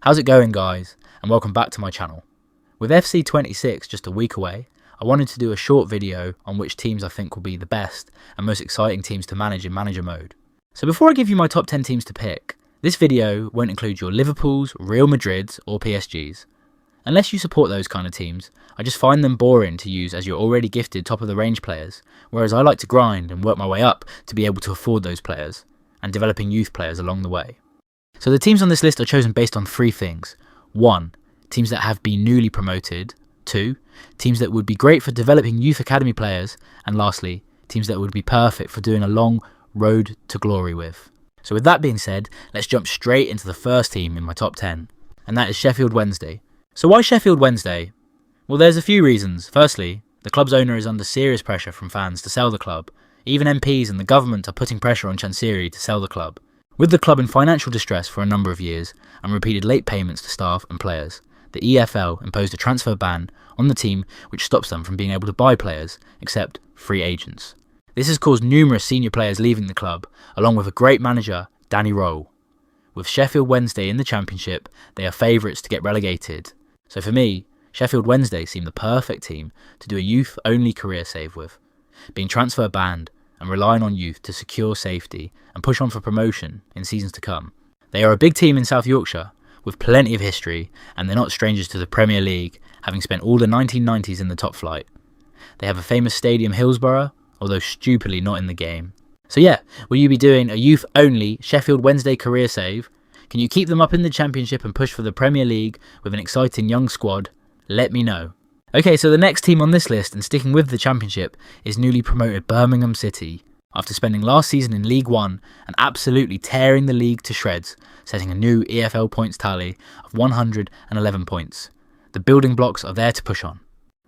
How's it going, guys, and welcome back to my channel. With FC26 just a week away, I wanted to do a short video on which teams I think will be the best and most exciting teams to manage in manager mode. So before I give you my top 10 teams to pick, this video won't include your Liverpools, Real Madrids or PSGs. Unless you support those kind of teams, I just find them boring to use as your already gifted top of the range players, whereas I like to grind and work my way up to be able to afford those players, and developing youth players along the way. So the teams on this list are chosen based on three things. 1. Teams that have been newly promoted. 2. Teams that would be great for developing youth academy players. And lastly, teams that would be perfect for doing a long road to glory with. So with that being said, let's jump straight into the first team in my top 10, and that is Sheffield Wednesday. So why Sheffield Wednesday? Well, there's a few reasons. Firstly, the club's owner is under serious pressure from fans to sell the club. Even MPs and the government are putting pressure on Chancery to sell the club. With the club in financial distress for a number of years and repeated late payments to staff and players, the EFL imposed a transfer ban on the team which stops them from being able to buy players, except free agents. This has caused numerous senior players leaving the club, along with a great manager, Danny Röhl. With Sheffield Wednesday in the Championship, they are favourites to get relegated. So for me, Sheffield Wednesday seem the perfect team to do a youth-only career save with, being transfer banned and relying on youth to secure safety and push on for promotion in seasons to come. They are a big team in South Yorkshire, with plenty of history, and they're not strangers to the Premier League, having spent all the 1990s in the top flight. They have a famous stadium, Hillsborough, although stupidly not in the game. So yeah, will you be doing a youth-only Sheffield Wednesday career save? Can you keep them up in the Championship and push for the Premier League with an exciting young squad? Let me know. Okay, so the next team on this list, and sticking with the Championship, is newly promoted Birmingham City. After spending last season in League One and absolutely tearing the league to shreds, setting a new EFL points tally of 111 points. The building blocks are there to push on.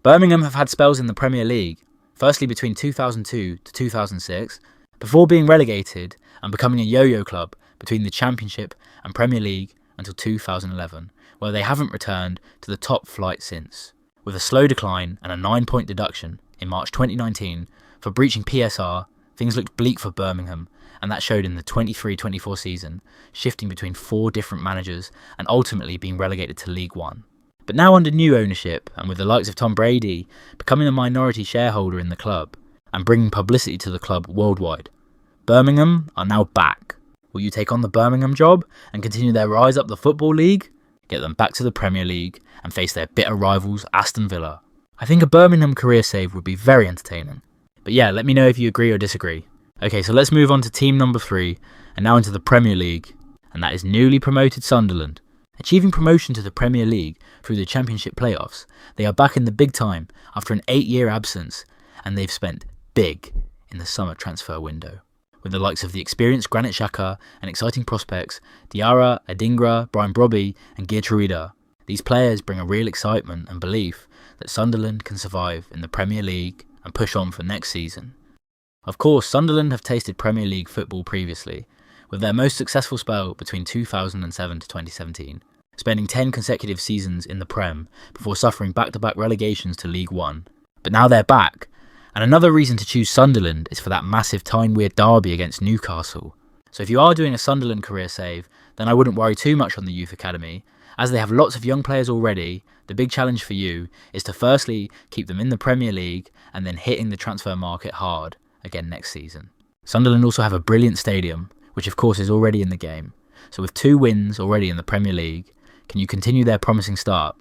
Birmingham have had spells in the Premier League, firstly between 2002 to 2006, before being relegated and becoming a yo-yo club between the Championship and Premier League until 2011, where they haven't returned to the top flight since, with a slow decline and a 9-point deduction in March 2019 for breaching PSR. Things looked bleak for Birmingham, and that showed in the 23-24 season, shifting between 4 different managers and ultimately being relegated to League One. But now under new ownership, and with the likes of Tom Brady becoming a minority shareholder in the club and bringing publicity to the club worldwide, Birmingham are now back. Will you take on the Birmingham job and continue their rise up the Football League, get them back to the Premier League and face their bitter rivals Aston Villa? I think a Birmingham career save would be very entertaining. But yeah, let me know if you agree or disagree. Okay, so let's move on to team number 3, and now into the Premier League, and that is newly promoted Sunderland. Achieving promotion to the Premier League through the Championship playoffs, they are back in the big time after an 8-year absence, and they've spent big in the summer transfer window, with the likes of the experienced Granit Xhaka and exciting prospects Diarra, Adingra, Brian Brobby and Geertruida. These players bring a real excitement and belief that Sunderland can survive in the Premier League and push on for next season. Of course, Sunderland have tasted Premier League football previously, with their most successful spell between 2007 to 2017, spending 10 consecutive seasons in the Prem before suffering back-to-back relegations to League One. But now they're back, and another reason to choose Sunderland is for that massive Tyne-Wear derby against Newcastle. So if you are doing a Sunderland career save, then I wouldn't worry too much on the youth academy, as they have lots of young players already. The big challenge for you is to firstly keep them in the Premier League and then hitting the transfer market hard again next season. Sunderland also have a brilliant stadium, which of course is already in the game. So with 2 wins already in the Premier League, can you continue their promising start?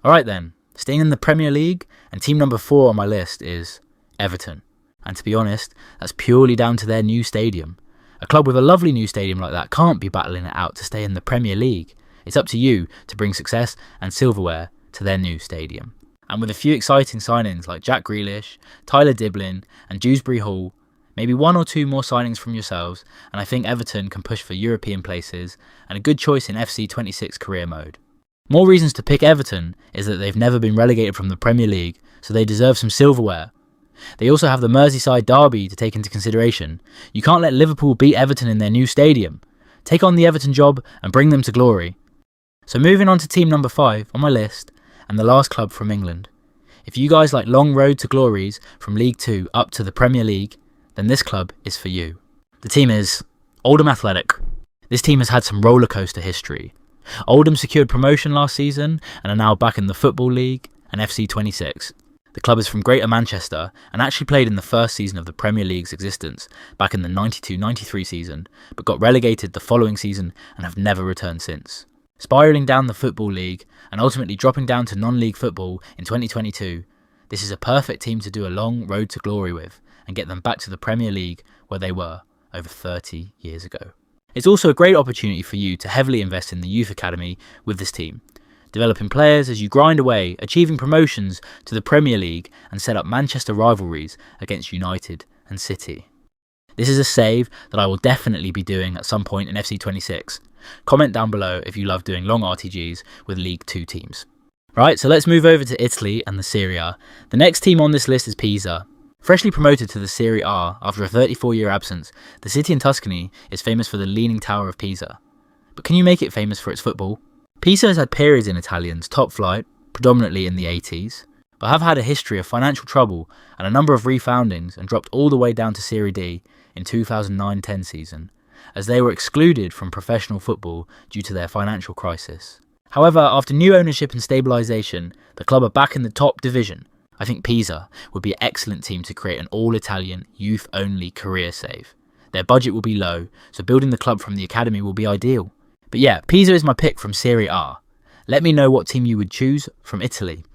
Alright then, staying in the Premier League, and team number 4 on my list is Everton. And to be honest, that's purely down to their new stadium. A club with a lovely new stadium like that can't be battling it out to stay in the Premier League. It's up to you to bring success and silverware to their new stadium. And with a few exciting signings like Jack Grealish, Tyler Diblin and Dewsbury Hall, maybe 1 or 2 more signings from yourselves, and I think Everton can push for European places and a good choice in FC26 CareerMode. More reasons to pick Everton is that they've never been relegated from the Premier League, so they deserve some silverware. They also have the Merseyside derby to take into consideration. You can't let Liverpool beat Everton in their new stadium. Take on the Everton job and bring them to glory. So moving on to team number 5 on my list, and the last club from England. If you guys like long road to glories from League 2 up to the Premier League, then this club is for you. The team is Oldham Athletic. This team has had some rollercoaster history, Oldham secured promotion last season and are now back in the Football League and FC26. The club is from Greater Manchester and actually played in the first season of the Premier League's existence back in the 92-93 season, but got relegated the following season and have never returned since. Spiralling down the Football League and ultimately dropping down to non-league football in 2022, this is a perfect team to do a long road to glory with and get them back to the Premier League where they were over 30 years ago. It's also a great opportunity for you to heavily invest in the youth academy with this team, developing players as you grind away, achieving promotions to the Premier League and set up Manchester rivalries against United and City. This is a save that I will definitely be doing at some point in FC26. Comment down below if you love doing long RTGs with League 2 teams. Right, so let's move over to Italy and the Serie A. The next team on this list is Pisa. Freshly promoted to the Serie A after a 34-year absence, the city in Tuscany is famous for the Leaning Tower of Pisa. But can you make it famous for its football? Pisa has had periods in Italian's top flight, predominantly in the 80s, but have had a history of financial trouble and a number of refoundings and dropped all the way down to Serie D in 2009-10 season, as they were excluded from professional football due to their financial crisis. However, after new ownership and stabilisation, the club are back in the top division. I think Pisa would be an excellent team to create an all-Italian, youth-only career save. Their budget will be low, so building the club from the academy will be ideal. But yeah, Pisa is my pick from Serie A. Let me know what team you would choose from Italy.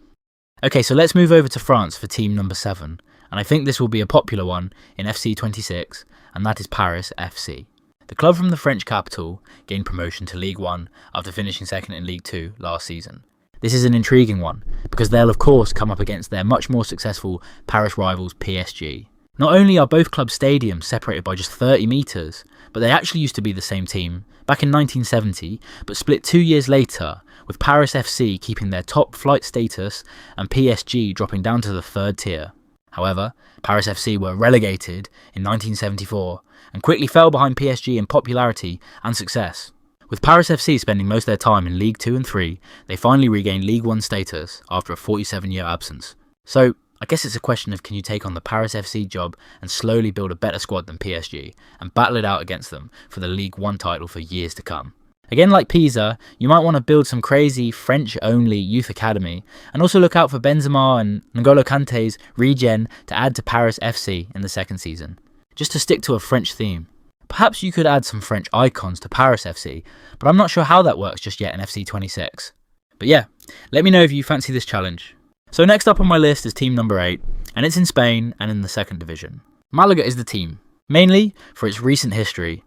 Okay, so let's move over to France for team number 7, and I think this will be a popular one in FC26, and that is Paris FC. The club from the French capital gained promotion to League 1 after finishing second in League 2 last season. This is an intriguing one, because they'll of course come up against their much more successful Paris rivals PSG. Not only are both club stadiums separated by just 30 metres, but they actually used to be the same team back in 1970, but split 2 years later, with Paris FC keeping their top flight status and PSG dropping down to the 3rd tier. However, Paris FC were relegated in 1974 and quickly fell behind PSG in popularity and success. With Paris FC spending most of their time in League 2 and 3, they finally regained League 1 status after a 47-year absence. So, I guess it's a question of can you take on the Paris FC job and slowly build a better squad than PSG and battle it out against them for the League 1 title for years to come. Again, like Pisa, you might want to build some crazy French-only youth academy and also look out for Benzema and N'Golo Kante's regen to add to Paris FC in the second season, just to stick to a French theme. Perhaps you could add some French icons to Paris FC, but I'm not sure how that works just yet in FC26. But yeah, let me know if you fancy this challenge. So next up on my list is team number 8, and it's in Spain and in the second division. Malaga is the team, mainly for its recent history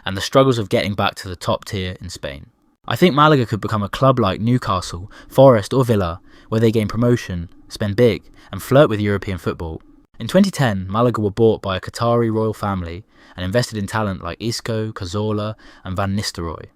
and the struggles of getting back to the top tier in Spain. I think Malaga could become a club like Newcastle, Forest or Villa, where they gain promotion, spend big, and flirt with European football. In 2010, Malaga were bought by a Qatari royal family and invested in talent like Isco, Cazorla and Van Nistelrooy,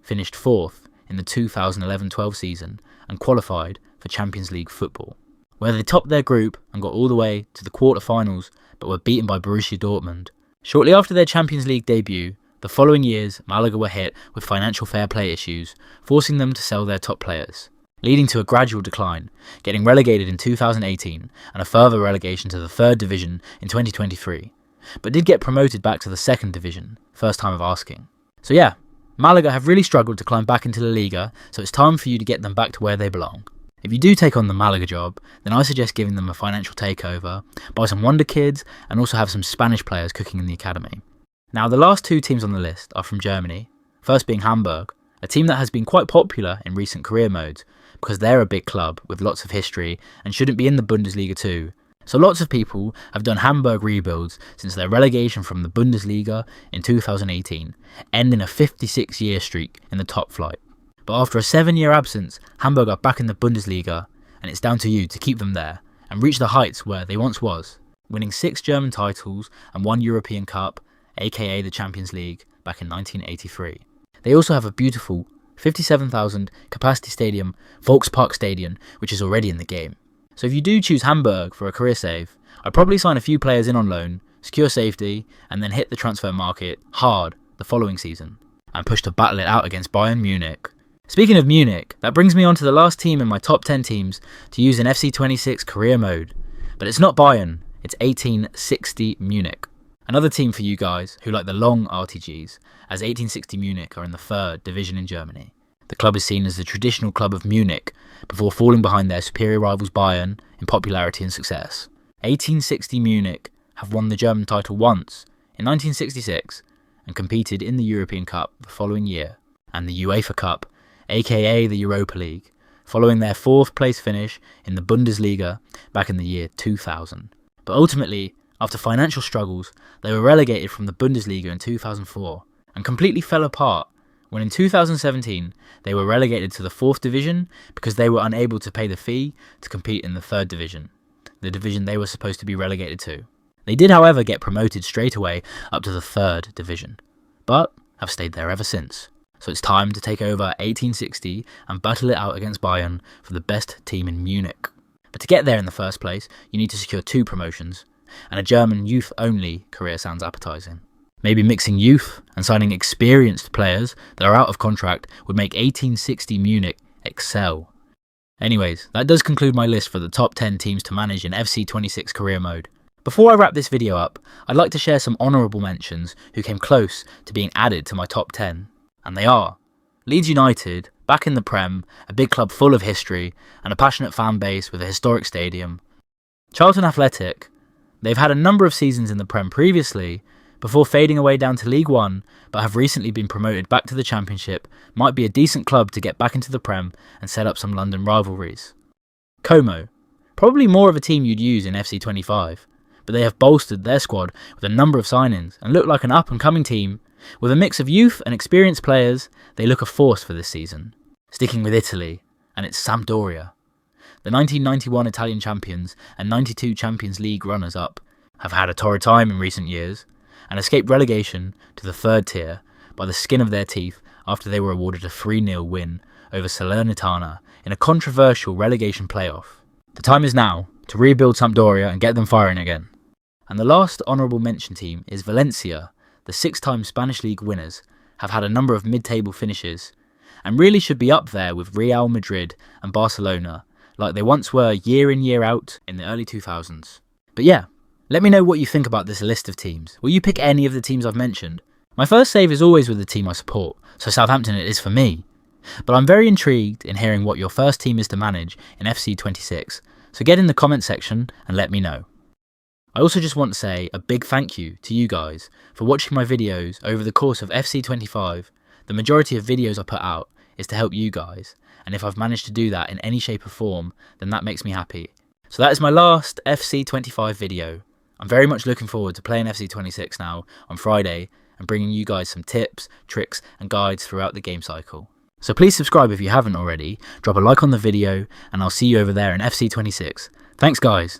finished 4th in the 2011-12 season and qualified for Champions League football, where they topped their group and got all the way to the quarter-finals but were beaten by Borussia Dortmund. Shortly after their Champions League debut, the following years Malaga were hit with financial fair play issues, forcing them to sell their top players, leading to a gradual decline, getting relegated in 2018 and a further relegation to the 3rd division in 2023, but did get promoted back to the 2nd division, first time of asking. So yeah, Malaga have really struggled to climb back into La Liga, so it's time for you to get them back to where they belong. If you do take on the Malaga job, then I suggest giving them a financial takeover, buy some wonder kids and also have some Spanish players cooking in the academy. Now the last 2 teams on the list are from Germany, first being Hamburg, a team that has been quite popular in recent career modes because they're a big club with lots of history and shouldn't be in the Bundesliga too. So lots of people have done Hamburg rebuilds since their relegation from the Bundesliga in 2018, ending a 56-year streak in the top flight. But after a 7-year absence, Hamburg are back in the Bundesliga, and it's down to you to keep them there and reach the heights where they once was, winning 6 German titles and 1 European Cup, aka the Champions League, back in 1983. They also have a beautiful 57,000 capacity stadium, Volkspark Stadion, which is already in the game. So if you do choose Hamburg for a career save, I'd probably sign a few players in on loan, secure safety, and then hit the transfer market hard the following season, and push to battle it out against Bayern Munich. Speaking of Munich, that brings me on to the last team in my top 10 teams to use in FC26 career mode. But it's not Bayern, it's 1860 Munich. Another team for you guys who like the long RTGs, as 1860 Munich are in the 3rd division in Germany. The club is seen as the traditional club of Munich, before falling behind their superior rivals Bayern in popularity and success. 1860 Munich have won the German title once, in 1966, and competed in the European Cup the following year, and the UEFA Cup, aka the Europa League, following their 4th place finish in the Bundesliga back in the year 2000. But ultimately, after financial struggles, they were relegated from the Bundesliga in 2004, and completely fell apart when in 2017 they were relegated to the 4th division because they were unable to pay the fee to compete in the 3rd division, the division they were supposed to be relegated to. They did, however, get promoted straight away up to the 3rd division, but have stayed there ever since. So it's time to take over 1860 and battle it out against Bayern for the best team in Munich. But to get there in the first place, you need to secure 2 promotions, and a German youth-only career sounds appetising. Maybe mixing youth and signing experienced players that are out of contract would make 1860 Munich excel. Anyways, that does conclude my list for the top 10 teams to manage in FC26 Career Mode. Before I wrap this video up, I'd like to share some honourable mentions who came close to being added to my top 10. And they are Leeds United, back in the Prem, a big club full of history and a passionate fan base with a historic stadium. Charlton Athletic, they've had a number of seasons in the Prem previously, before fading away down to League One, but have recently been promoted back to the Championship, might be a decent club to get back into the Prem and set up some London rivalries. Como, probably more of a team you'd use in FC25, but they have bolstered their squad with a number of signings and look like an up-and-coming team. With a mix of youth and experienced players, they look a force for this season. Sticking with Italy, and it's Sampdoria. The 1991 Italian champions and 92 Champions League runners-up have had a torrid time in recent years, and escaped relegation to the 3rd tier by the skin of their teeth after they were awarded a 3-0 win over Salernitana in a controversial relegation playoff. The time is now to rebuild Sampdoria and get them firing again. And the last honourable mention team is Valencia. The 6-time Spanish League winners have had a number of mid-table finishes and really should be up there with Real Madrid and Barcelona like they once were year in year out in the early 2000s. But yeah, let me know what you think about this list of teams. Will you pick any of the teams I've mentioned? My first save is always with the team I support, so Southampton it is for me. But I'm very intrigued in hearing what your first team is to manage in FC26, so get in the comment section and let me know. I also just want to say a big thank you to you guys for watching my videos over the course of FC25. The majority of videos I put out is to help you guys, and if I've managed to do that in any shape or form, then that makes me happy. So that is my last FC25 video. I'm very much looking forward to playing FC26 now on Friday and bringing you guys some tips, tricks and guides throughout the game cycle. So please subscribe if you haven't already, drop a like on the video, and I'll see you over there in FC26. Thanks guys!